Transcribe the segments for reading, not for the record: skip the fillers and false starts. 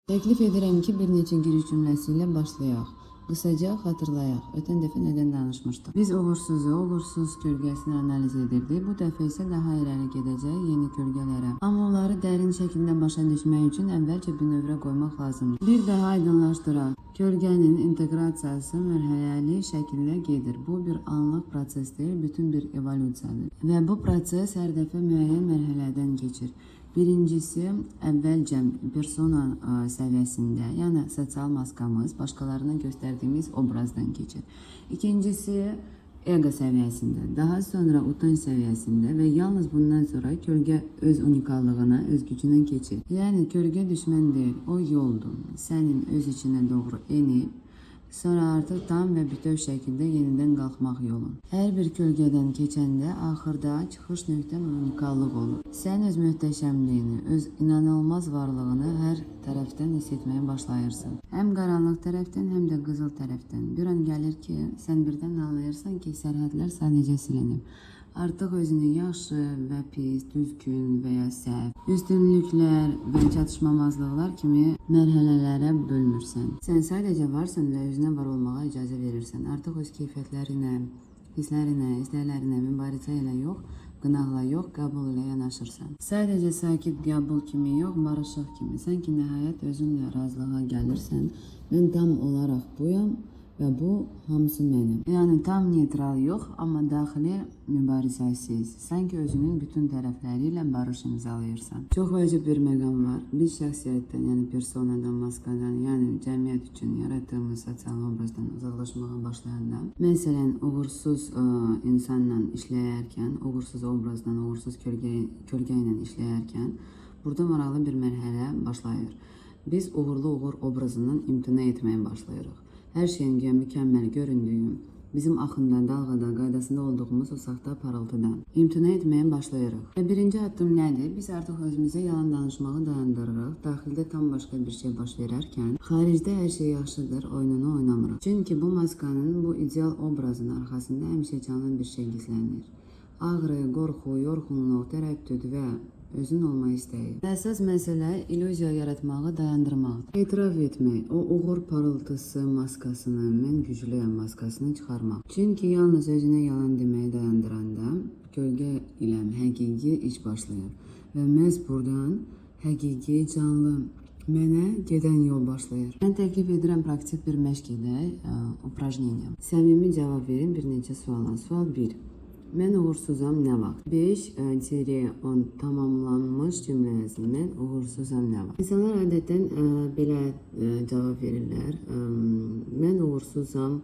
Təklif edirəm ki, bir neçə giriş cümləsi ilə başlayaq. Qısaca xatırlayaq. Ötən dəfə nədən danışmışdıq? Biz uğursuz kölgəsini analiz edirdik. Bu dəfə isə daha irəli gedəcək yeni kölgələrə. Amma onları dərin şəkildə başa düşmək üçün əvvəlcə bir növrə qoymaq lazımdır. Bir daha aydınlaşdıraq. Kölgənin inteqrasiyası mərhələli şəkildə gedir. Bu bir anlıq proses deyil, bütün bir evolyusiyadır. Və bu proses hər dəfə müəyyən mərhələdən keçir. Birincisi, əvvəlcə persona səviyyəsində, yəni sosial maskamız, başqalarına göstərdiyimiz obrazdan keçir. İkincisi, ego səviyyəsində, daha sonra utanç səviyyəsində və yalnız bundan sonra kölgə öz unikallığına, öz gücünə keçir. Yəni, kölgə düşmən deyil, o yoldur. Sənin öz içinə doğru enib, sonra artıq tam və bütöv şəkildə yenidən qalxmaq yolu. Hər bir kölgədən keçəndə axırda çıxış nöqtən unikallıq olur. Sən öz möhtəşəmliyini, öz inanılmaz varlığını hər tərəfdən hiss etməyə başlayırsan. Həm qaranlıq tərəfdən, həm də qızıl tərəfdən. Bir an gəlir ki, sən birdən anlayırsan ki, sərhədlər sadəcə silinib. Artıq özünü yaxşı və pis, düzgün və ya səhv, üstünlüklər və çatışmamazlıqlar kimi mərhələlərə bölmürsən. Sən sadəcə varsan və özünə var olmağa icazə verirsən. Artıq öz keyfiyyətlərinə, hisslərinə, istəklərinə, mübarizə ilə yox, qınaqla yox, qəbul ilə yanaşırsan. Sadəcə sakit qəbul kimi yox, barışıq kimi. Sən ki, nəhayət özünlə razılığa gəlirsən, mən tam olaraq buyam və bu hamısı mənim. Yəni tam neytral yox, amma daxili mübarizəsiz. Sanki özünün bütün tərəfləri ilə barış imzalayırsan. Çox vacib bir məqam var. Bir şəxsiyyətdən, yəni personadan, maskadan, yəni cəmiyyət üçün yaratdığımız sosial obrazdan uzaqlaşmağa başlayanda, məsələn, uğursuz insanla işləyərkən, uğursuz obrazdan, uğursuz kölgə ilə işləyərkən, burada maraqlı bir mərhələ başlayır. Biz uğurlu uğur obrazından imtina etməyə başlayırıq. Hər şeyin güya mükəmməl göründüyü, bizim axında, dalğada, qaydasında olduğumuz o saxta parıltıdan imtina etməyə başlayırıq. Və birinci addım nədir? Biz artıq özümüzə yalan danışmağı dayandırırıq. Daxildə tam başqa bir şey baş verərkən, xaricdə hər şey yaxşıdır, oyununu oynamırıq. Çünki bu maskanın, bu ideal obrazın arxasında həmişə canlı bir şey gizlənir. Ağrı, qorxu, yorğunluq, tərəddüd və özün olma istəyi. Əsas məsələ illüziya yaratmağı dayandırmaqdır. Etiraf etmək, o uğur parıltısı maskasını, mən güclüyəm maskasını çıxarmaq. Çünki yalnız özünə yalan deməyi dayandıranda kölgə ilə həqiqi iş başlayır. Və məhz buradan həqiqi, canlı, mənə gedən yol başlayır. Mən təklif edirəm praktik bir məşq edək, упражнение. Səmimi cavab verin bir neçə suala. Sual 1. Mən uğursuzam nə vaxt? 5-10 tamamlanmış cümləsindən uğursuzam nə vaxt? İnsanlar adətən belə cavab verirlər. Mən uğursuzam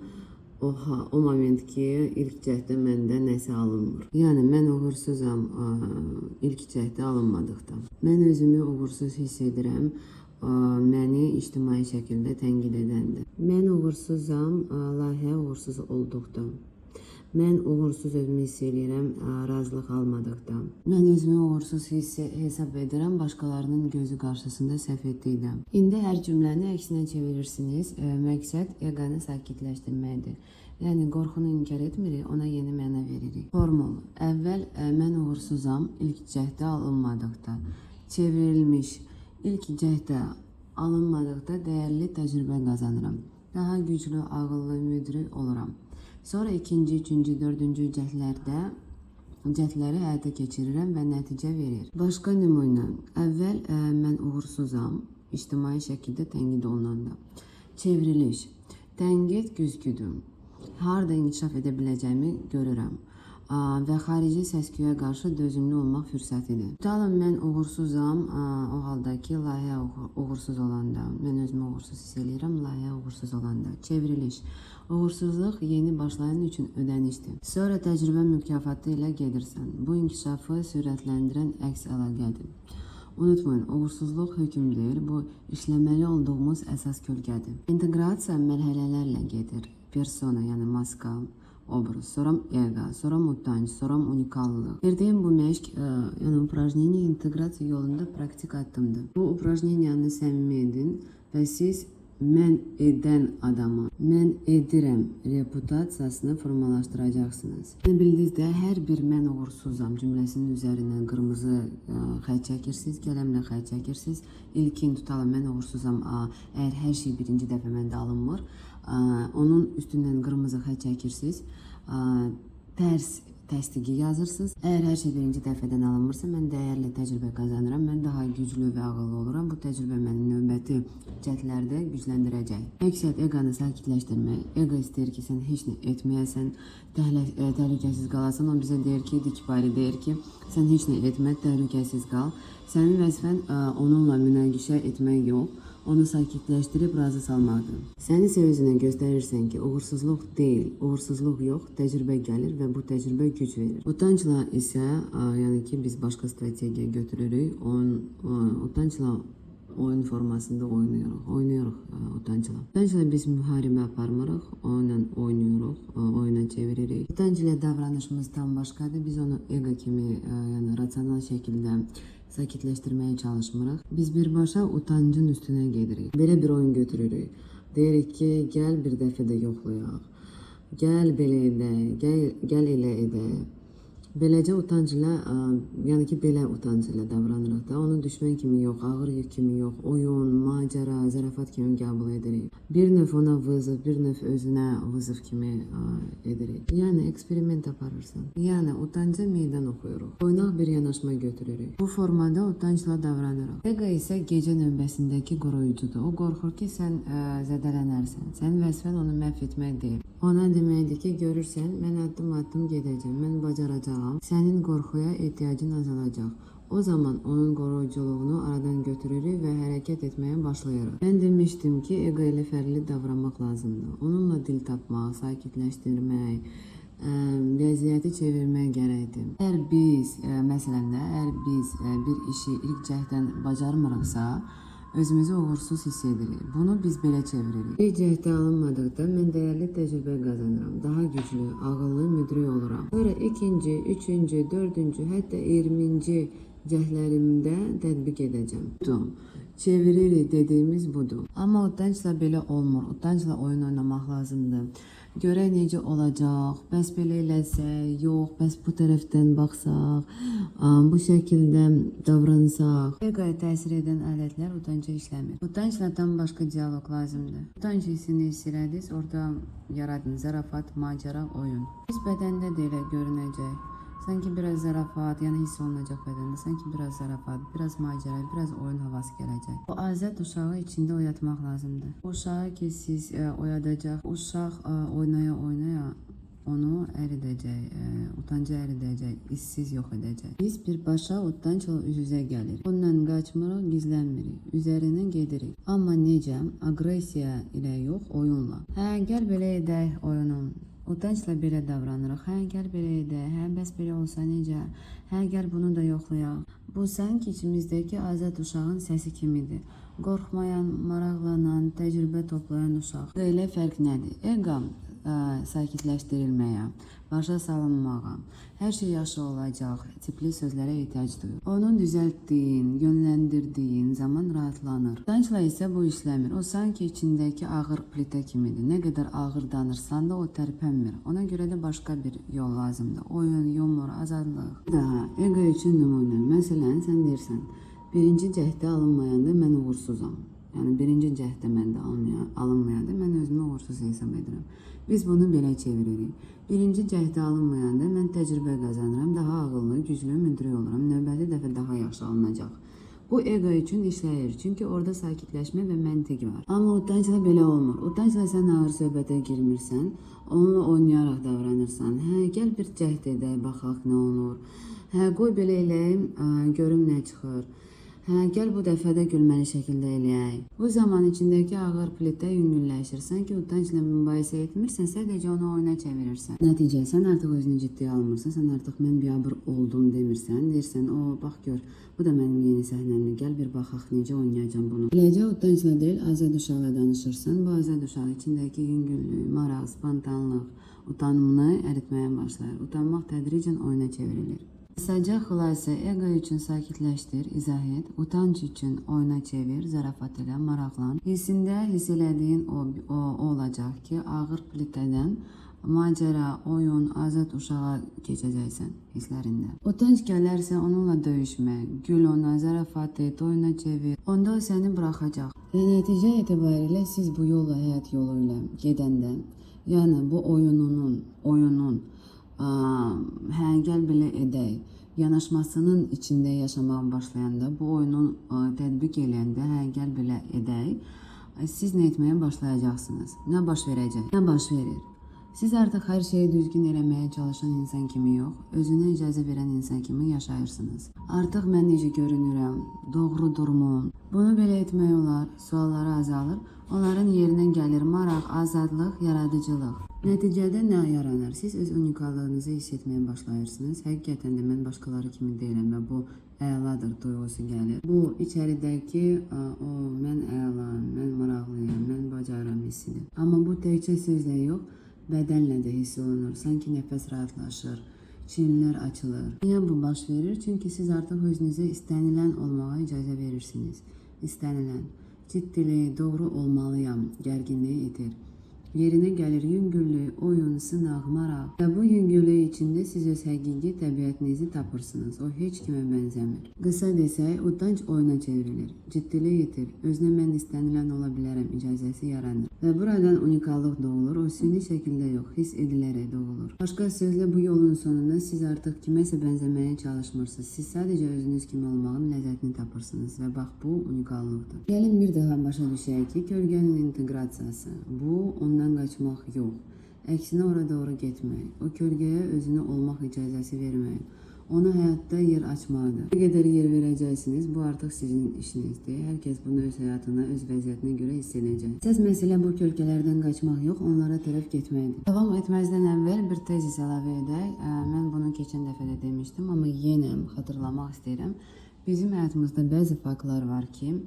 o moment ki, ilk cəhdə məndə nəsə alınmır. Yəni, mən uğursuzam ilk cəhdə alınmadıqda. Mən özümü uğursuz hiss edirəm. Məni ictimai şəkildə tənqid edəndə. Mən uğursuzam layihə uğursuz olduqda. Mən uğursuz özümü hiss edirəm razılıq almadıqda. Mən özümü uğursuz hesab edirəm başqalarının gözü qarşısında səhv etdikdə. İndi hər cümləni əksinə çevirirsiniz. Məqsəd eqanı sakitləşdirməkdir. Yəni, qorxunu inkar etmirik, ona yeni məna veririk. Formul. Əvvəl mən uğursuzam ilk cəhdə alınmadıqda. Çevrilmiş ilk cəhdə alınmadıqda dəyərli təcrübə qazanıram. Daha güclü, ağıllı, müdrik oluram. Sonra ikinci, üçüncü, dördüncü cəhdləri həyata keçirirəm və nəticə verir. Başqa nümunə. Əvvəl mən uğursuzam, ictimai şəkildə tənqid olunanda. Çevriliş. Tənqid güzgüdür. Harada inkişaf edə biləcəyimi görürəm. Və xarici səs-küyə qarşı dözümlü olmaq fürsətidir. Tutalım, mən uğursuzam, o halda ki, layihə uğursuz olanda, mən özümü uğursuz hiss edirəm, layihə uğursuz olanda. Çevriliş. Uğursuzluq yeni başlayan üçün ödənişdir. Sonra təcrübə mükafatı ilə gedirsən. Bu inkişafı sürətləndirən əks əlaqədir. Unutmayın, uğursuzluq hökm deyil, bu işləməli olduğumuz əsas kölgədir. İnteqrasiya mərhələlərlə gedir. Persona, yəni maska, obraz, sonra ego, sonra utanç, sonra unikallıq. Verdiyim bu məşq, yəni упражнение inteqrasiya yolunda praktik addımdır. Bu упражнениyanı səmimi edin və siz mən edən adama, mən edirəm reputasiyasını formalaşdıracaqsınız. Bildinizdə hər bir mən uğursuzam cümləsinin üzərindən qırmızı xətt çəkirsiniz, qələmlə xətt çəkirsiniz. İlkin tutalım mən uğursuzam. Əgər hər şey birinci dəfə məndə alınmır, onun üstündən qırmızı xətt çəkirsiniz. Tərs təsdiqi yazırsınız. Əgər hər şey birinci dəfədən alınmırsa, mən dəyərli təcrübə qazanıram. Mən daha güclü və ağıllı oluram. Bu təcrübə məni növbəti cəhdlərdə gücləndirəcək. Məqsəd eqanı sakitləşdirmək. Eqo istəyir ki, sən heç nə etməyəsən, təhlükəsiz qalasan. O bizə deyir ki, dikbari deyir ki, sən heç nə etmə, təhlükəsiz qal. Sənin vəzifən onunla münaqişə etmək yox, onu sakitləşdirib razı salmaqdır. Sən isə özünə göstərirsən ki, uğursuzluq deyil, uğursuzluq yox, təcrübə gəlir və bu təcrübə güc verir. Utancla isə, yəni ki, biz başqa strategiya götürürük, utancla oyun formasında oynayırıq utancla. Utancla biz müharibə aparmırıq, onunla oynayırıq, oyuna çeviririk. Utancla davranışımız tam başqadır, biz onu ego kimi, yəni rasional şəkildə sakitləşdirməyə çalışmırıq. Biz birbaşa utancın üstünə gedirik. Belə bir oyun götürürük. Deyirik ki, gəl bir dəfə də yoxlayaq. Gəl belə edək, gəl elə edək. Beləcə utanc ilə, yəni ki, belə utanc ilə davranırıq da. Onu düşmən kimi yox, ağır yük kimi yox, oyun, macəra, zarafat kimi qəbul edirik. Bir növ ona vızıf, bir növ özünə vızıf kimi edirik. Yəni, eksperiment aparırsan. Yəni, utanca meydan oxuyuruq. Oynaq bir yanaşma götürürük. Bu formada utancla davranırıq. Ego isə gecə növbəsindəki qoruyucudur. O qorxur ki, sən zədələnərsən. Sənin vəzifən onu məhv etmək deyil. Ona deməkdir ki, görürsən, mən addım-addım gedəcəm, mən bacaracağam. Sənin qorxuya ehtiyacın azalacaq. O zaman onun qoruyuculuğunu aradan götürürük və hərəkət etməyə başlayırıq. Mən demişdim ki, ego ilə fərqli davranmaq lazımdır. Onunla dil tapmaq, sakitləşdirmək, vəziyyəti çevirmək gərəkdir. Əgər biz, məsələn də, əgər biz bir işi ilk cəhddən bacarmırıqsa, özümüzü uğursuz hiss edirik. Bunu biz belə çeviririk. İlk cəhdə alınmadıqda mən dəyərli təcrübə qazanıram. Daha güclü, ağıllı müdrik oluram. Sonra ikinci, üçüncü, dördüncü, hətta 20-ci cəhdlərimdə tətbiq edəcəm. Çeviririk dediyimiz budur. Amma utancla belə olmur. Utancla oyun oynamaq lazımdır. Görək necə olacaq, bəs belə eləsək, yox, bəs bu tərəfdən baxsaq, bu şəkildə davransaq. Egoya təsir edən alətlər utanca işləmir. Utancla tam başqa dialoq lazımdır. Utanc hissini hiss elədiniz, orada yaradın zarafat, macəra, oyun. Biz bədəndə də elə görünəcək. Sanki biraz zarafat, yəni hiss olunacaq bədəndə. Sanki biraz zarafat, biraz macəra, biraz oyun havası gələcək. O azad uşağı içində oyatmaq lazımdır. O uşağı ki siz oyadacaq, uşaq oynaya-oynaya onu əridəcək, utancı əridəcək, işsiz yox edəcək. Biz birbaşa utancla üz-üzə gəlirik. Ondan qaçmırıq, gizlənmirik, üzərindən gedirik. Amma necə? Aqressiya ilə yox, oyunla. Gəl belə edək oyunun. Utancla belə davranırıq. Gəl belə edək. Bəs belə olsa necə? Gəl bunu da yoxlayaq. Bu sanki içimizdəki azad uşağın səsi kimidir. Qorxmayan, maraqlanan, təcrübə toplayan uşaq. Elə fərq nədir? Ego sakitləşdirilməyə, başa salınmağa, hər şey yaxşı olacaq tipli sözlərə ehtiyac duyur. Onu düzəltdiyin, yönləndirdiyin zaman rahatlanır. Utancla isə bu işləmir. O sanki içindəki ağır plitə kimidir. Nə qədər ağır danırsan da o tərpənmir. Ona görə də başqa bir yol lazımdır. Oyun, yumor, azadlıq. Daha ego üçün nümunə. Məsələn, sən deyirsən, birinci cəhdə alınmayanda mən uğursuzam. Yəni, birinci cəhdə məndə alınmayanda mən özümü uğursuz hesab edirəm. Biz bunu belə çeviririk. Birinci cəhdə alınmayanda mən təcrübə qazanıram, daha ağıllı, güclü, müdrik oluram. Növbəti dəfə daha yaxşı alınacaq. Bu ego üçün işləyir, çünki orada sakitləşmə və məntiq var. Amma utancla belə olmur. Utancla sən ağır söhbətə girmirsən, onunla oynayaraq davranırsan. Gəl bir cəhd edək, baxaq nə olur. Qoy belə eləyim, görüm nə çıxır. Gəl bu dəfə də gülməli şəkildə eləyək. Bu zaman içindəki ağır plitə yüngülləşir. Sanki utancla mübahisə etmirsən, sadəcə onu oyuna çevirirsən. Nəticə, sən artıq özünü ciddiyə almırsan, sən artıq mən biabır oldum demirsən. Deyirsən, bax gör, bu da mənim yeni səhnəmdir, gəl bir baxaq necə oynayacam bunu. Beləcə utancla deyil, azad uşaqla danışırsan. Bu azad uşaq içindəki yüngüllük, maraq, spontanlıq, utanımını əritməyə başlayır. Utanmaq tədricən oyuna çevrilir. Kısaca xülasə, ego üçün sakitləşdir, izah et, utanç üçün oyuna çevir, zarafat elə, maraqlan. Hissində hiss elədiyin o olacaq ki, ağır plitədən macəra, oyun, azad uşağa keçəcəksən hisslərində. Utanç gələrsə onunla döyüşmə, gül ona, zarafat et, oyuna çevir. Onda o səni buraxacaq. Və nəticə etibarilə siz bu yolla, həyat yolu ilə gedəndə, yəni bu oyunun gəl belə edək yanaşmasının içində yaşamağa başlayanda, bu oyunu tətbiq eləyəndə, gəl belə edək, siz nə etməyə başlayacaqsınız? Nə baş verəcək? Nə baş verir? Siz artıq hər şeyi düzgün eləməyə çalışan insan kimi yox, özünə icazə verən insan kimi yaşayırsınız. Artıq mən necə görünürəm, doğrudurmu? Bunu belə etmək olar, sualları azalır, onların yerinə gəlir maraq, azadlıq, yaradıcılıq. Nəticədə nə yaranır? Siz öz unikallığınızı hiss etməyə başlayırsınız. Həqiqətən də mən başqaları kimi deyiləm və bu əladır duyğusu gəlir. Bu içəridəki mən əlam, mən maraqlıyam, mən bacarıram hissidir. Amma bu təkcə sözlə yox, bədənlə də hiss olunur. Sanki nəfəs rahatlaşır, çiyinlər açılır. Niyə bu baş verir? Çünki siz artıq özünüzə istənilən olmağa icazə verirsiniz. İstənilən, ciddiliyi, doğru olmalıyam, gərginliyi itir. Yerinə gəlir yüngüllük, oyun, sınaq, maraq. Və bu yüngüllük içində siz öz həqiqi təbiətinizi tapırsınız. O heç kimə bənzəmir. Qısa desək, utanç oyuna çevrilir. Ciddilik itir. Özünə mən istənilən ola bilərəm icazəsi yaranır. Və buradan unikallıq doğulur. O süni şəkildə yox, hiss edilərək doğulur. Başqa sözlə bu yolun sonunda siz artıq kiməsə bənzəməyə çalışmırsınız. Siz sadəcə özünüz kimi olmağın ləzzətini tapırsınız. Və bax, bu unikallıqdır. Gəlin bir daha başa düşək ki, kölgənin inteqrasiyası. Bu, ondan qaçmaq yox. Əksinə ora doğru getmək. O kölgəyə özünə olmaq icazəsi vermək. Ona həyatda yer açmalıdır. Nə qədər yer verəcəksiniz, bu artıq sizin işinizdir. Hər kəs bunu öz həyatına, öz vəziyyətinə görə hiss edəcək. Əsas məsələ bu kölgələrdən qaçmaq yox, onlara tərəf getməkdir. Davam etməzdən əvvəl bir tezis əlavə edək. Mən bunu keçən dəfə də demişdim, amma yenə xatırlamaq istəyirəm. Bizim həyatımızda bəzi faktlar var ki,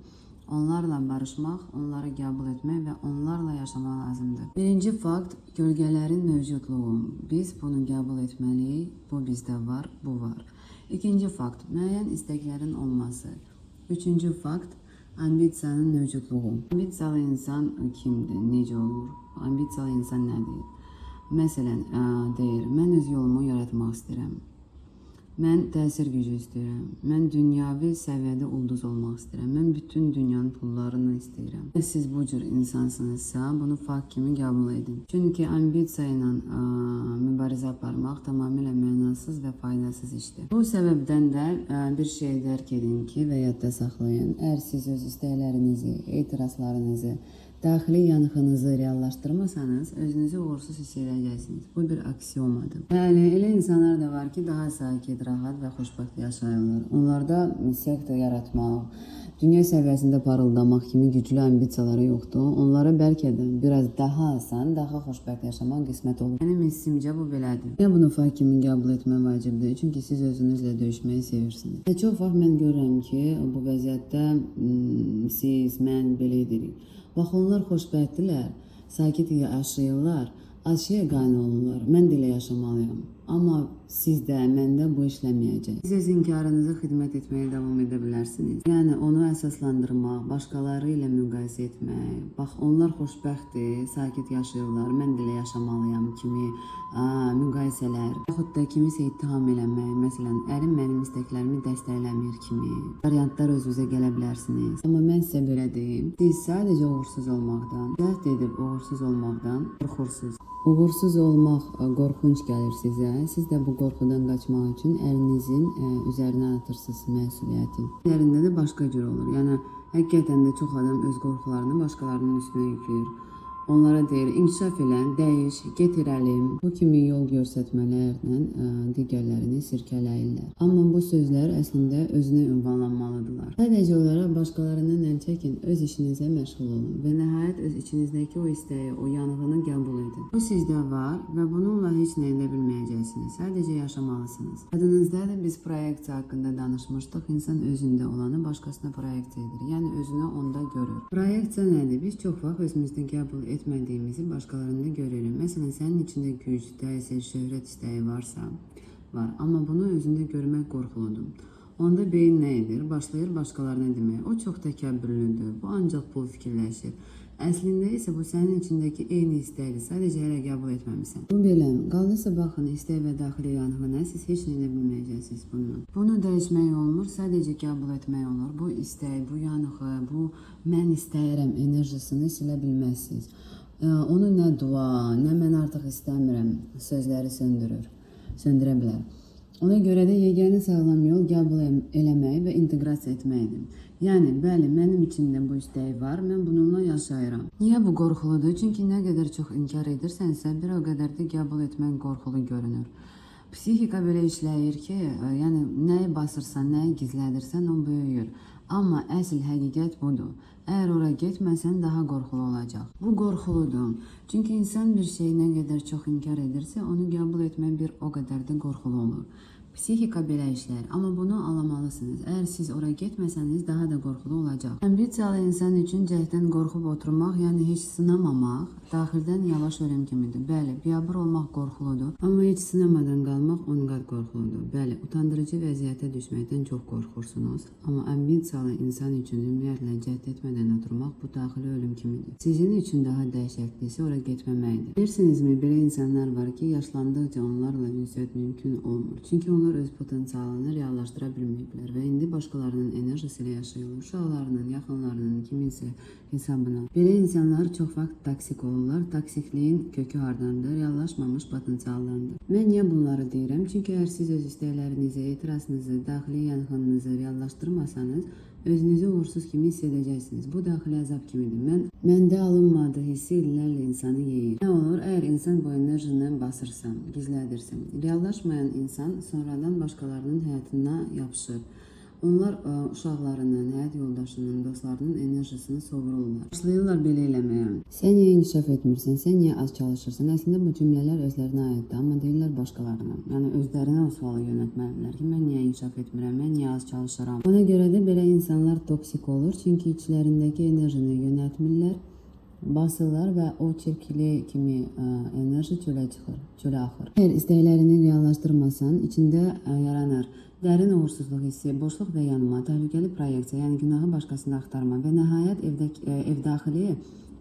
onlarla barışmaq, onları qəbul etmək və onlarla yaşamaq lazımdır. Birinci fakt, gölgələrin mövcudluğu. Biz bunu qəbul etməliyik. Bu bizdə var, bu var. İkinci fakt, müəyyən istəklərin olması. Üçüncü fakt, ambisiyanın mövcudluğu. Ambisiyalı insan kimdir, necə olur? Ambisiyalı insan nədir? Məsələn, deyir, mən öz yolumu yaratmaq istəyirəm. Mən təsir gücü istəyirəm. Mən dünyavi səviyyədə ulduz olmaq istəyirəm. Mən bütün dünyanın pullarını istəyirəm. Siz bu cür insansınızsa, bunu fakt kimi qəbul edin. Çünki ambisiya ilə mübarizə aparmaq tamamilə mənasız və faydasız işdir. Bu səbəbdən də bir şey dərk edin ki, və yadda saxlayın. Əgər siz öz istəklərinizi, etirazlarınızı, daxili yanğınızı reallaşdırmasanız, özünüzü uğursuz hiss edəcəksiniz. Bu bir aksiyomadır. Yəni, elə insanlar da var ki, daha sakit, rahat və xoşbəxt yaşayırlar. Onlarda sektor yaratmaq, dünya səviyyəsində parıldamaq kimi güclü ambisiyaları yoxdur. Onlara bəlkə də biraz daha asan, daha xoşbəxt yaşamaq qismət olur. Mənim hissimcə bu belədir. Niyə bunu fakt kimi qəbul etmək vacibdir? Çünki siz özünüzlə döyüşməyi sevirsiniz. Və çox vaxt mən görürəm ki, bu vəziyyətdə siz, mən belə edirik. Bax, onlar xoşbəxtdirlər, sakit yaşayırlar, az şeyə qane olurlar. Mən də elə yaşamalıyam. Amma sizdə, məndə bu işləməyəcək. Siz öz inkarınızı xidmət etməyə davam edə bilərsiniz. Yəni, onu əsaslandırmaq, başqaları ilə müqayisə etmək. Bax, onlar xoşbəxtdir, sakit yaşayırlar, mən də elə yaşamalıyam kimi müqayisələr. Yaxud da kimisə ittiham eləmək. Məsələn, ərim mənim istəklərimi dəstəkləmir kimi variantlar özünüzə gələ bilərsiniz. Amma mən sizə belə deyim, siz sadəcə uğursuz olmaqdan, cəhd edib uğursuz olmaqdan qorxursunuz. Uğursuz olmaq qorxunc gəlir sizə. Siz də bu qorxudan qaçmaq üçün əlinizin üzərinə atırsınız məsuliyyəti. Üzərində də başqa cür olur. Yəni, həqiqətən də çox adam öz qorxularını başqalarının üstünə yükləyir. Onlara deyir, inkişaf elən, dəyiş, get irəlim. Bu kimi yol göstərmələrlə digərlərini sirkələyirlər. Amma bu sözlər əslində özünə ünvanlanmalıdırlar. Sadəcə olaraq başqalarından əl çəkin, öz işinizə məşğul olun və nəhayət öz içinizdəki o istəyi, o yanğını qəbul edin. Bu sizdə var və bununla heç nə edə bilməyəcəksiniz. Sadəcə yaşamalısınız. Adınızdadır, biz proyeksiya haqqında danışmışdıq. İnsan özündə olanı başqasına proyeksiya edir. Yəni özünü onda görür. Proyeksiya nədir? Biz çox vaxt özümüzdə qəbul etmədiyimizi başqalarında görürük. Məsələn, sənin içində güc, təsir, şöhrət istəyi varsa, var, amma bunu özündə görmək qorxuludur. Onda beyin nə edir? Başlayır başqalarına demək. O çox təkəbbürlüdür, bu ancaq pul fikirləşir. Əslində isə bu sənin içindəki eyni istəkdir, sadəcə hələ qəbul etməmisən. Bu belə, qaldısa baxın, istək və daxili yanğına siz heç nə edə bilməyəcəksiniz bundan. Bunu dəyişmək olmur, sadəcə qəbul etmək olur. Bu istək, bu yanığı, bu mən istəyirəm enerjisini silə bilməzsiniz. Onu nə dua, nə mən artıq istəmirəm sözləri söndürə bilər. Ona görə də yeganə sağlam yol qəbul eləmək və inteqrasiya etməkdir. Yəni, bəli, mənim içimdə bu istək var, mən bununla yaşayıram. Niyə bu qorxuludur? Çünki nə qədər çox inkar edirsənsə, bir o qədər də qəbul etmək qorxulu görünür. Psixika belə işləyir ki, yəni nəyi basırsan, nəyi gizlədirsən, o böyüyür. Amma əsl həqiqət budur. Əgər ora getməsən, daha qorxulu olacaq. Bu qorxuludur. Çünki insan bir şeyi nə qədər çox inkar edirsə, onu qəbul etmək bir o qədər də qorxulu olur. Psixika belə işləyir, amma bunu anlamalısınız. Əgər siz ora getməsəniz, daha da qorxulu olacaq. Ambisiyalı insan üçün cəhdən qorxub oturmaq, yəni heç sınamamaq, daxildən yavaş ölüm kimidir. Bəli, biabır olmaq qorxuludur, amma heç sınamadan qalmaq 10 qat qorxuludur. Bəli, utandırıcı vəziyyətə düşməkdən çox qorxursunuz, amma ambisiyalı insan üçün ümumiyyətlə cəhd etmədən oturmaq bu daxili ölüm kimidir. Sizin üçün daha dəhşətlisi ora getməməkdir. Bilirsinizmi, belə insanlar var ki, yaşlandıqca onlarla ünsiyyət mümkün olmur. Çünki onlar öz potensialını reallaşdıra bilməyiblər və indi başqalarının enerjisi ilə yaşayırlar. Uşaqlarının, yaxınlarının, kiminsə hesabına. Belə insanlar çox vaxt toksik olurlar. Toksikliyin kökü hardandır? Reallaşmamış potensialdandır. Mən niyə bunları deyirəm? Çünki əgər siz öz istəklərinizi, etirazınızı, daxili yanğınınızı reallaşdırmasanız, özünüzü uğursuz kimi hiss edəcəksiniz. Bu daxili əzab kimidir. Məndə alınmadığı hissi illərlə insanı yeyir. Nə olur? Əgər insan bu enerjini basırsan, gizlədirsən, reallaşmayan insan sonradan başqalarının həyatına yapışır. Onlar uşaqlarının, həyat yoldaşının, dostlarının enerjisini sovururlar. Başlayırlar belə eləməyə. Sən niyə inkişaf etmirsən? Sən niyə az çalışırsan? Əslində bu cümlələr özlərinə aiddir, amma deyirlər başqalarına. Yəni özlərinə o sualı yönəltməlidirlər ki, mən niyə inkişaf etmirəm, mən niyə az çalışıram? Ona görə də belə insanlar toksik olur, çünki içlərindəki enerjini yönəltmirlər, basırlar və o çirkli kimi enerji çölə çıxır, çölə axır. Əgər istəklərini reallaşdırmasan, içində yaranır dərin uğursuzluq hissi, boşluq və yanma, təhlükəli proyeksiya, yəni günahı başqasında axtarma və nəhayət evdaxili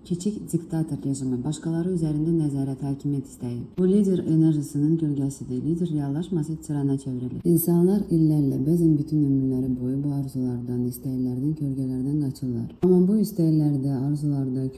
kiçik diktator rejimi, başqaları üzərində nəzarət, hakimiyyət istəyi. Bu lider enerjisinin gölgəsidir. Lider reallaşması tırana çevrilir. İnsanlar illərlə, bəzən bütün ömürləri boyu bu arzulardan, istəklərdən, kölgələrdən qaçırlar. Amma bu istəklərdə, arzularda,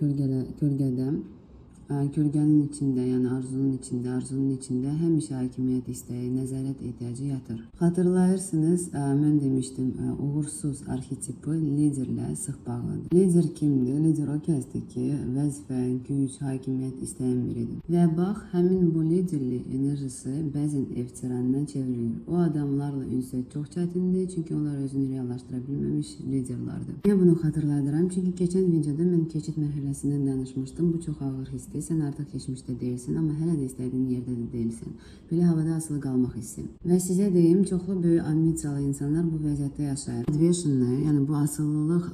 kölgənin içində, yəni arzunun içində həmişə hakimiyyət istəyi, nəzarət ehtiyacı yatır. Xatırlayırsınız, mən demişdim, uğursuz arxetipi liderlə sıx bağlıdır. Lider kimdir? Lider o kəsdir ki, vəzifə, güc, hakimiyyət istəyən biridir. Və bax, həmin bu liderli enerjisi bəzən tiranından çevrilir. O adamlarla ünsiyyət çox çətindir, çünki onlar özünü reallaşdıra bilməmiş liderlardır. Niyə bunu xatırladıram? Çünki keçən videoda mən keçid mərhələsindən danışmışdım. Bu çox ağır hissdir. Sən artıq keçmişdə deyilsən, amma hələ də istədiyin yerdə də deyilsən. Belə havada asılı qalmaq hissi. Və sizə deyim, çoxlu böyük ambisiyalı insanlar bu vəziyyətdə yaşayır. Adversionni, yəni bu asıllılıq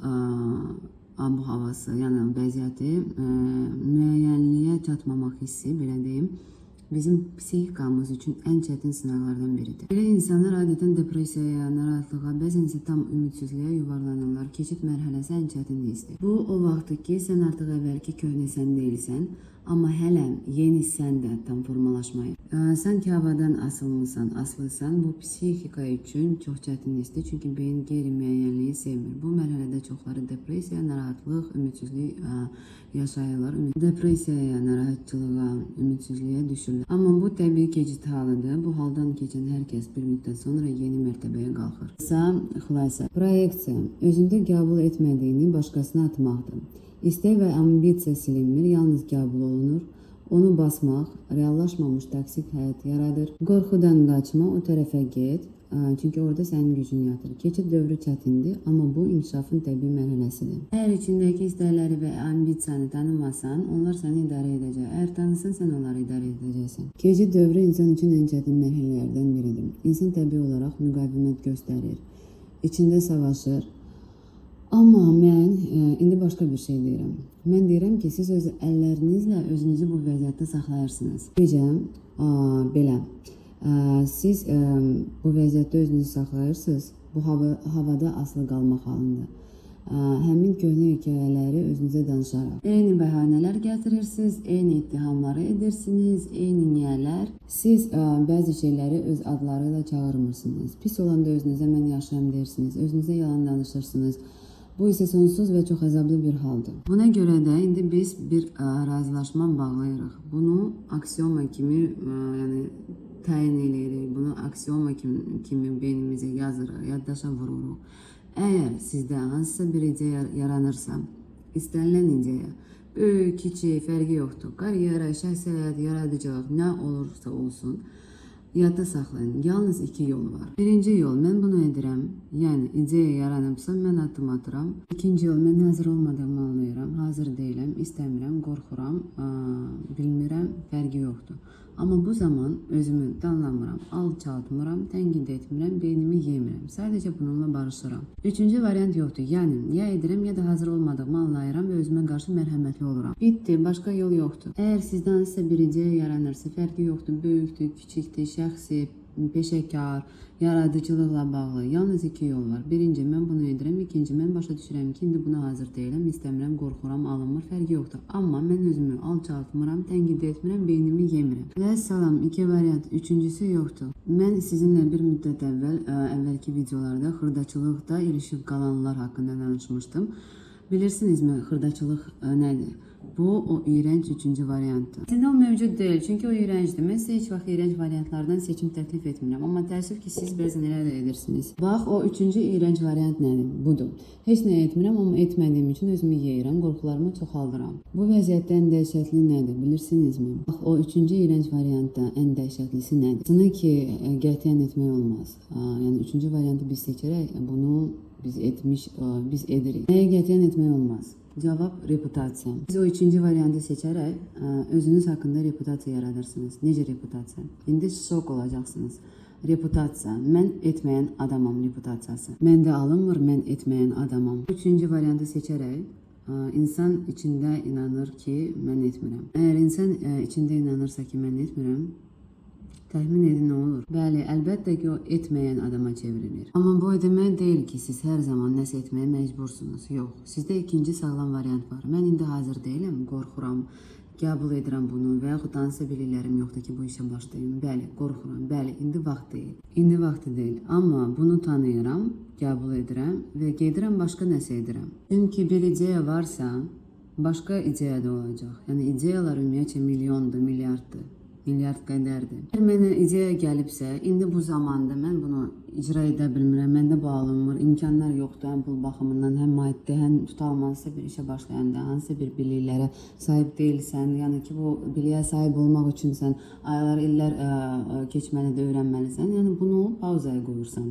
havası, yəni vəziyyəti, müəyyənliyə çatmamaq hissi, belə deyim, bizim psixikamız üçün ən çətin sınaqlardan biridir. Belə insanlar adətən depressiyaya, narahatlığa, bəzən isə tam ümidsizliyə yuvarlanırlar. Keçid mərhələsi ən çətin hissdir. Bu o vaxtdır ki, sən artıq əvvəlki köhnə sən deyilsən, amma hələ yeni sən də tam formalaşmayıb. Sanki havadan asılısan, bu psixika üçün çox çətin hissdir, çünki beyin qeyri-müəyyənliyi sevmir. Bu mərhələdə çoxları depressiya, narahatlıq, ümidsizlik yaşayırlar. Depressiyaya, narahatçılığa, ümidsizliyə düşürlər. Amma bu təbii keçid halıdır. Bu haldan keçən hər kəs bir müddət sonra yeni mərtəbəyə qalxır. Xülasə, proyeksiya, özündə qəbul etmədiyini başqasına atmaqdır. İstək və ambisiya silinmir, yalnız qəbul olunur. Onu basmaq, reallaşmamış toksik həyat yaradır. Qorxudan qaçma, o tərəfə get. Çünki orada sənin gücün yatır. Keçid dövrü çətindir, amma bu inkişafın təbii mərhələsidir. Əgər içindəki istəkləri və ambisiyanı tanımasan, onlar səni idarə edəcək. Əgər tanısan, sən onları idarə edəcəksən. Keçid dövrü insan üçün ən çətin mərhələlərdən biridir. İnsan təbii olaraq müqavimət göstərir, içində savaşır. Amma mən indi başqa bir şey deyirəm. Mən deyirəm ki, siz öz əllərinizlə özünüzü bu vəziyyətdə saxlayırsınız. Necə? Belə. Siz bu vəziyyətdə özünüzü saxlayırsınız, bu havada asılı qalmaq halında. Həmin köhnə hekayələri özünüzə danışaraq. Eyni bəhanələr gətirirsiniz, eyni ittihamları edirsiniz, eyni niyələr. Siz bəzi şeyləri öz adları ilə çağırmırsınız. Pis olanda özünüzə mən yaxşıyam deyirsiniz, özünüzə yalan danışırsınız. Bu isə sonsuz və çox əzablı bir haldır. Buna görə də indi biz bir razılaşma bağlayırıq. Bunu aksiyoma kimi yəni təyin edirik. Bunu aksiyoma kimi beynimizə yazırıq, yaddaşa vururuq. Əgər sizdə hansısa bir ideya yaranırsa, istənilən ideya, böyük, kiçik, fərqi yoxdur. Karyera, şəxsiyyət, yaradıcılıq, nə olursa olsun, yadda saxlayın. Yalnız iki yol var. Birinci yol, mən bunu edirəm. Yəni, ideya yaranıbsa, mən addım atıram. İkinci yol, mən hazır olmadığımı anlayıram. Hazır deyiləm, istəmirəm, qorxuram, bilmirəm, fərqi yoxdur. Amma bu zaman özümü danlamıram, alçaltmıram, tənqid etmirəm, beynimi yemirəm. Sadəcə bununla barışıram. Üçüncü variant yoxdur. Yəni, ya edirəm, ya da hazır olmadığımı anlayıram və özümə qarşı mərhəmətli oluram. Bitdi, başqa yol yoxdur. Əgər sizdən hansısa bir ideya yaranırsa, fərqi yoxdur, böyükdür, kiçikdir, şəxsi, peşəkar, yaradıcılıqla bağlı yalnız iki yol var. Birinci, mən bunu edirəm. İkinci, mən başa düşürəm ki, indi buna hazır deyiləm, istəmirəm, qorxuram, alınmır, fərqi yoxdur. Amma mən özümü alçaltmıram, tənqid etmirəm, beynimi yemirəm. Və salam, iki variant. Üçüncüsü yoxdur. Mən sizinlə bir müddət əvvəlki videolarda xırdaçılıqda ilişib qalanlar haqqında danışmışdım. Bilirsinizmi, xırdaçılıq nədir? Bu, o iğrənc üçüncü variantdır. Əslində o mövcud deyil, çünki o iğrəncdir. Mən sizə heç vaxt iğrənc variantlardan seçim təklif etmirəm. Amma təəssüf ki, siz bəzən elə də edirsiniz. Bax, o üçüncü iğrənc variant nədir? Budur. Heç nə etmirəm, amma etmədiyim üçün özümü yeyirəm, qorxularımı çoxaldıram. Bu vəziyyətdə ən dəhşətli nədir, bilirsinizmi? Bax, o üçüncü iğrənc variantda ən dəhşətlisi nədir? Sını ki, qətiyyən etmək olmaz. Yəni, üçüncü variantı biz seçərək, bunu biz edirik. Nəyə qətiyyən etmək olmaz? Cavab reputasiya. Siz o üçüncü variantı seçərək özünüz haqqında reputasiya yaradırsınız. Necə reputasiya? İndi şok olacaqsınız. Reputasiya. Mən etməyən adamam reputasiyası. Məndə alınmır, mən etməyən adamam. Üçüncü variantı seçərək insan içində inanır ki, mən etmirəm. Əgər insan içində inanırsa ki, mən etmirəm, təxmin edin nə olur? Bəli, əlbəttə ki, o etməyən adama çevrilir. Amma bu demək deyil ki, siz hər zaman nəsə etməyə məcbursunuz. Yox, sizdə ikinci sağlam variant var. Mən indi hazır deyiləm, qorxuram, qəbul edirəm bunu və yaxud hansısa biliklərim yoxdur ki, bu işə başlayım. Bəli, qorxuram, bəli, indi vaxt deyil. İndi vaxtı deyil. Amma bunu tanıyıram, qəbul edirəm və gedirəm başqa nəsə edirəm. Çünki bir ideya varsa, başqa ideya da olacaq. Yəni, ideyalar ümumiyyətcə milyondur, milyard qədərdir. Əgər mənə ideya gəlibsə, indi bu zamanda mən bunu icra edə bilmirəm, məndə bu alınmır, imkanlar yoxdur, həm pul baxımından, həm maddi, həm tutalmansısa bir işə başlayanda, hansısa bir biliklərə sahib deyilsən, yəni ki, bu biliyə sahib olmaq üçün sən aylar, illər keçməlidir, öyrənməlisən, yəni bunu pauzaya qoyursan.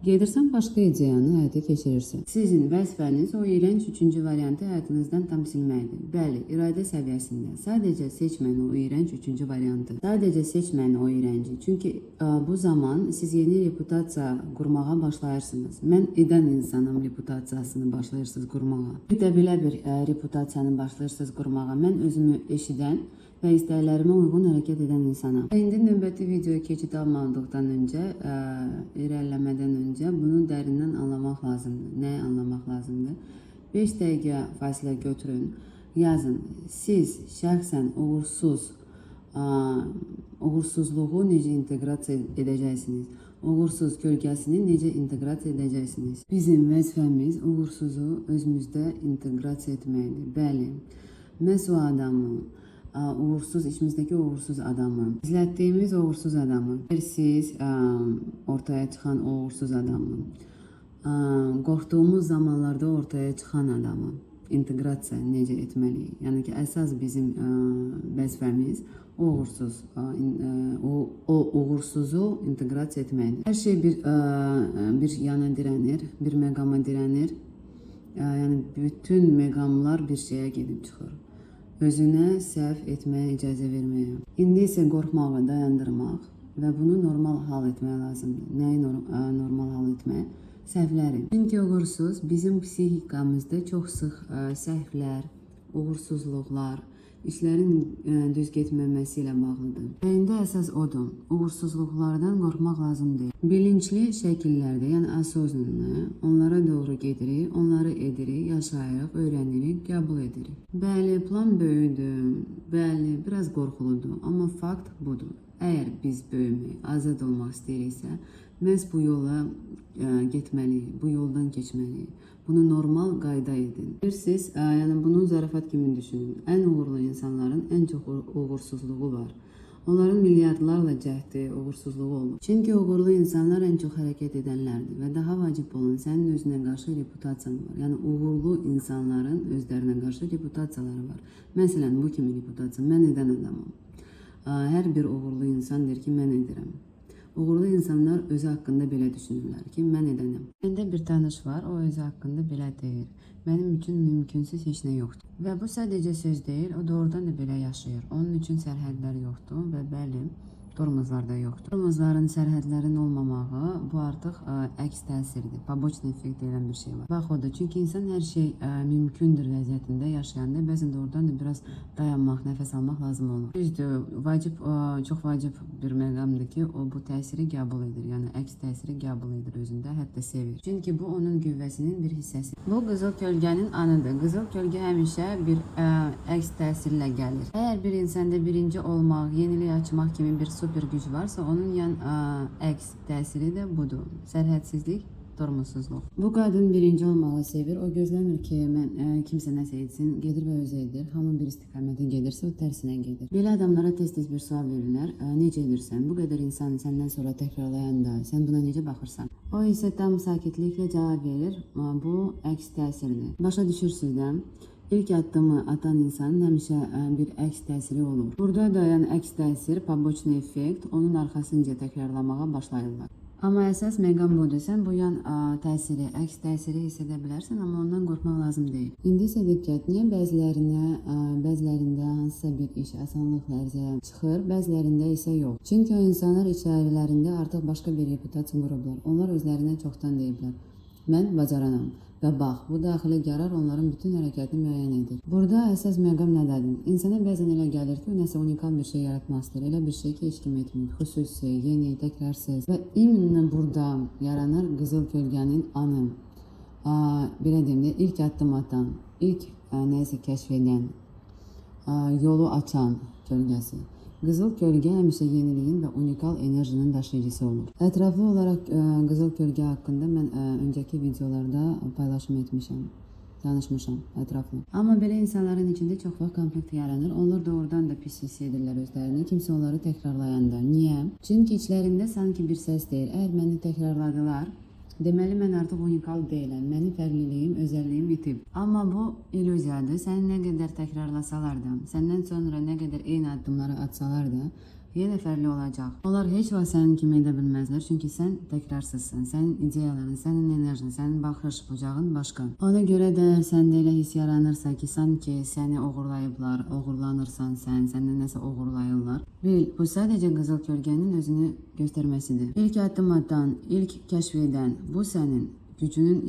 Gedirsən başqa ideyanı həyata keçirirsən. Sizin vəzifəniz o iğrənc üçüncü variantı həyatınızdan tam silməkdir. Bəli, iradə səviyyəsində. Sadəcə seçməyin o iğrənc üçüncü variantı. Sadəcə seçməyin o iğrənci. Çünki bu zaman siz yeni reputasiya qurmağa başlayırsınız. Mən edən insanım reputasiyasını başlayırsınız qurmağa. Bir də belə bir reputasiyanı başlayırsınız qurmağa. Mən özümü eşidən və istəklərimə uyğun hərəkət edən insanam. İndi növbəti videoya keçid almadıqdan öncə, irəliləmədən öncə bunu dərindən anlamaq lazımdır. Nəyi anlamaq lazımdır? 5 dəqiqə fasilə götürün, yazın. Siz şəxsən uğursuzluğu necə inteqrasiya edəcəksiniz? Uğursuz kölgəsini necə inteqrasiya edəcəksiniz? Bizim vəzifəmiz uğursuzu özümüzdə inteqrasiya etməkdir. Bəli, məhz o adamı, içimizdəki uğursuz adamı, izlətdiyimiz uğursuz adamı, siz ortaya çıxan uğursuz adamı, qorxduğumuz zamanlarda ortaya çıxan adamı inteqrasiya necə etməliyik? Yəni ki, əsas bizim vəzifəmiz o uğursuzu inteqrasiya etməkdir. Hər şey bir yana dirənir, bir məqama dirənir. Yəni bütün məqamlar bir şeyə gedib çıxır. Özünə səhv etməyə icazə verməyə. İndi isə qorxmağı dayandırmaq və bunu normal hal etmək lazımdır. Nəyi normal hal etmək? Səhvləri. Çünki uğursuz bizim psixikamızda çox sıx səhvlər, uğursuzluqlar, işlərin düz getməməsi ilə bağlıdır. Ürəyində əsas odur. Uğursuzluqlardan qorxmaq lazım deyil. Bilinçli şəkillərdə, yəni осознанно onlara doğru gedirik, onları edirik, yaşayırıq, öyrənirik, qəbul edirik. Bəli, plan böyüdür, bəli, biraz qorxuludur, amma fakt budur. Əgər biz böyümək, azad olmaq istəyiriksə, məhz bu yola getməliyik, bu yoldan keçməliyik. Bunu normal qayda edin. Bilirsiniz, yəni bunu zarafat kimi düşünün. Ən uğurlu insanların ən çox uğursuzluğu var. Onların milyardlarla cəhdi, uğursuzluğu olur. Çünki uğurlu insanlar ən çox hərəkət edənlərdir və daha vacib olan sənin özünə qarşı reputasiyan var. Yəni uğurlu insanların özlərinə qarşı reputasiyaları var. Məsələn, bu kimi reputasiya, mən edən adamam. Hər bir uğurlu insan deyir ki, mən edirəm. Uğurlu insanlar özü haqqında belə düşünürlər ki, mən edənəm. Məndə bir tanış var, o özü haqqında belə deyir. Mənim üçün mümkünsüz heç nə yoxdur. Və bu sadəcə söz deyil, o doğrudan da belə yaşayır. Onun üçün sərhədlər yoxdur və bəli, tormozlar da yoxdur. Tormozların, sərhədlərin olmamağı bu artıq əks təsirdir. Побочный effekt deyilən bir şey var. Bax odur. Çünki insan hər şey mümkündür vəziyyətində yaşayanda bəzən də oradan da biraz dayanmaq, nəfəs almaq lazım olur. Düzdür, vacib, çox vacib bir məqamdır ki, o bu təsiri qəbul edir. Yəni əks təsiri qəbul edir özündə, hətta sevir. Çünki bu onun qüvvəsinin bir hissəsi. Bu qızıl kölgənin anıdır. Qızıl kölgə həmişə bir əks təsirlə gəlir. Əgər bir insanda birinci olmaq, yenilik açmaq kimi bir super güc varsa, onun yan əks təsiri də budur. Sərhədsizlik, tormozsuzluq. Bu qadın birinci olmağı sevir. O gözləmir ki, mən kimsə nəsə etsin, gedir və özü edir. Hamı bir istiqamətə gedirsə, o tərsinə gedir. Belə adamlara tez-tez bir sual verirlər. Necə edirsən? Bu qədər insan səndən sonra təkrarlayanda sən buna necə baxırsan? O isə tam sakitliklə cavab verir. Bu əks təsirdir. Başa düşürsünüz də? İlk addımı atan insanın həmişə bir əks təsiri olur. Burada da yəni əks təsir, побочный effekt, onun arxasınca təkrarlamağa başlayırlar. Amma əsas məqam budur. Sən bu yan təsiri, əks təsiri hiss edə bilərsən, amma ondan qorxmaq lazım deyil. İndi isə diqqət, niyə bəzilərində hansısa bir iş asanlıqla ərzəyə çıxır, bəzilərində isə yox. Çünki o insanlar içərilərində artıq başqa bir reputasiya qurublar. Onlar özlərinə çoxdan deyiblər. Mən bacaranam. Və bax, bu daxili qərar onların bütün hərəkətini müəyyən edir. Burada əsas məqam nədədir? İnsana bəzən elə gəlir ki, o nəsə unikal bir şey yaratmaq istəyir. Elə bir şey ki, heç kim etmir. Xüsusi, yeni, təkrarsız. Və imенно burada yaranır qızıl kölgənin anı. Belə deyim də, ilk addım atan, ilk nəsə kəşf edən, yolu açan kölgəsi. Qızıl kölgə həmişə yeniliyin və unikal enerjinin daşıyıcısı olur. Ətraflı olaraq qızıl kölgə haqqında mən öncəki videolarda paylaşım etmişəm, danışmışam ətraflı. Amma belə insanların içində çox vaxt konflikt yaranır. Onlar doğrudan da pis hiss edirlər özlərini, kimsə onları təkrarlayanda. Niyə? Çünki içlərində sanki bir səs deyir, əgər məni təkrarladılar, deməli mən artıq unikal deyiləm, mənim fərqliliyim, özəlliyim itib. Amma bu illüziyadır. Səni nə qədər təkrarlasalar da, səndən sonra nə qədər eyni addımları atsalar da, yenə fərqli olacaq. Onlar heç vaxt sənin kimi edə bilməzlər, çünki sən təkrarsızsın. Sənin ideyaların, sənin enerjin, sənin baxış bucağın başqa. Ona görə də səndə elə hiss yaranırsa ki, sanki səni oğurlayıblar, oğurlanırsan sən, səndən nəsə oğurlayırlar. Bil, bu sadəcə qızıl kölgənin özünü göstərməsidir. İlk addım atan, ilk kəşf edən, bu sənin gücünün